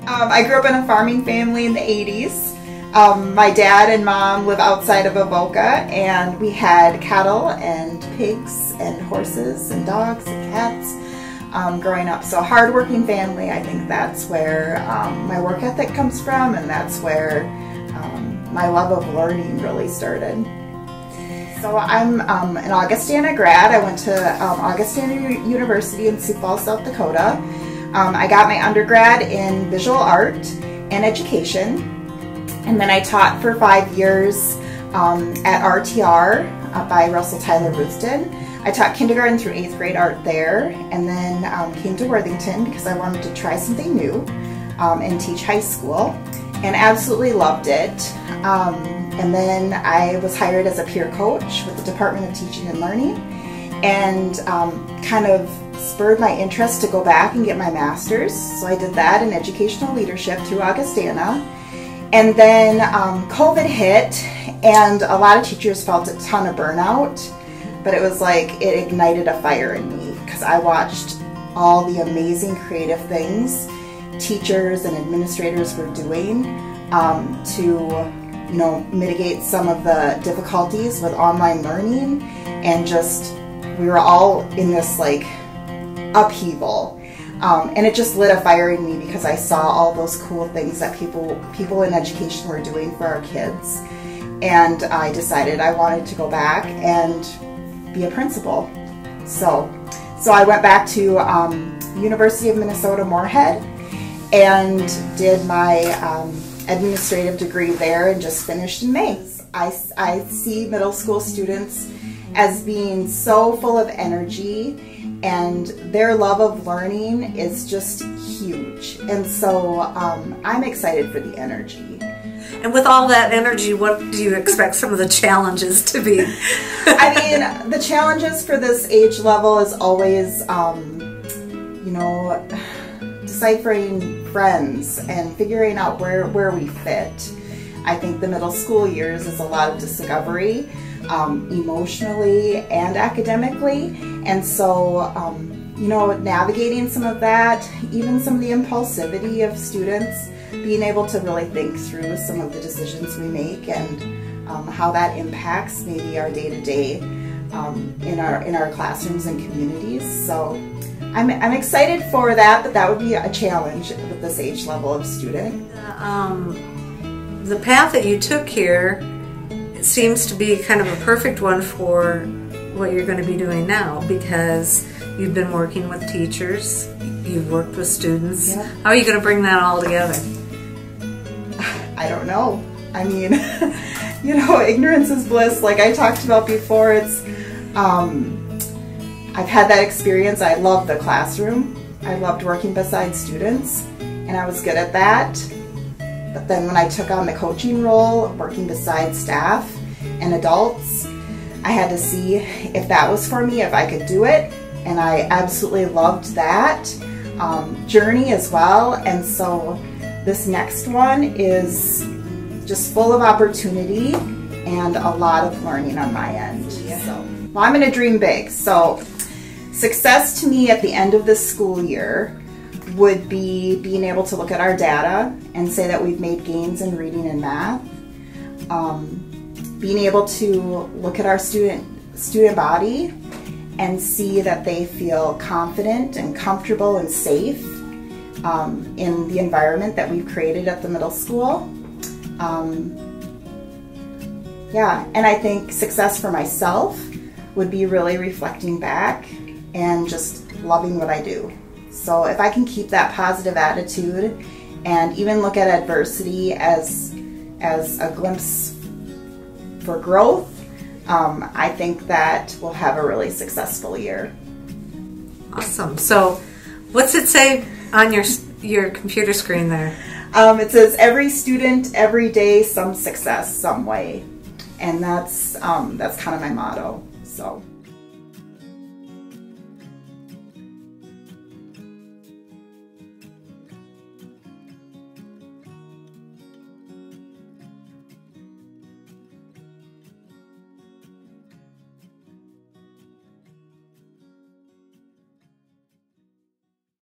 I grew up in a farming family in the 80s. My dad and mom live outside of Avoca, and we had cattle and pigs and horses and dogs and cats growing up. So a hardworking family. I think that's where my work ethic comes from, and that's where my love of learning really started. So I'm an Augustana grad. I went to Augustana University in Sioux Falls, South Dakota. I got my undergrad in visual art and education, and then I taught for 5 years at RTR by Russell Tyler Ruthden. I taught kindergarten through 8th grade art there, and then came to Worthington because I wanted to try something new and teach high school, and absolutely loved it. And then I was hired as a peer coach with the Department of Teaching and Learning, and kind of spurred my interest to go back and get my master's. So I did that in educational leadership through Augustana. And then COVID hit, and a lot of teachers felt a ton of burnout, but it was like it ignited a fire in me because I watched all the amazing creative things teachers and administrators were doing to mitigate some of the difficulties with online learning, and just we were all in this like upheaval, and it just lit a fire in me because I saw all those cool things that people in education were doing for our kids, and I decided I wanted to go back and be a principal. So I went back to University of Minnesota Moorhead and did my administrative degree there, and just finished in May. I see middle school students as being so full of energy, and their love of learning is just huge. And so I'm excited for the energy. And with all that energy, what do you expect some of the challenges to be? I mean, the challenges for this age level is always, deciphering friends and figuring out where we fit. I think the middle school years is a lot of discovery, emotionally and academically, and so navigating some of that, even some of the impulsivity of students, being able to really think through some of the decisions we make and how that impacts maybe our day-to-day in our classrooms and communities. So I'm excited for that, but that would be a challenge with this age level of student. The path that you took here seems to be kind of a perfect one for what you're going to be doing now, because you've been working with teachers, you've worked with students. Yeah. How are you going to bring that all together? I don't know. I mean, ignorance is bliss. Like I talked about before, it's I've had that experience. I loved the classroom. I loved working beside students, and I was good at that. But then when I took on the coaching role, working beside staff and adults, I had to see if that was for me, if I could do it. And I absolutely loved that journey as well. And so this next one is just full of opportunity and a lot of learning on my end. So, well, I'm going to dream big. So success to me at the end of this school year would be being able to look at our data and say that we've made gains in reading and math. Being able to look at our student body and see that they feel confident and comfortable and safe in the environment that we've created at the middle school. Yeah, and I think success for myself would be really reflecting back and just loving what I do. So if I can keep that positive attitude and even look at adversity as a glimpse for growth, I think that we'll have a really successful year. Awesome. So what's it say on your computer screen there? It says every student, every day, some success, some way. And that's kind of my motto. So.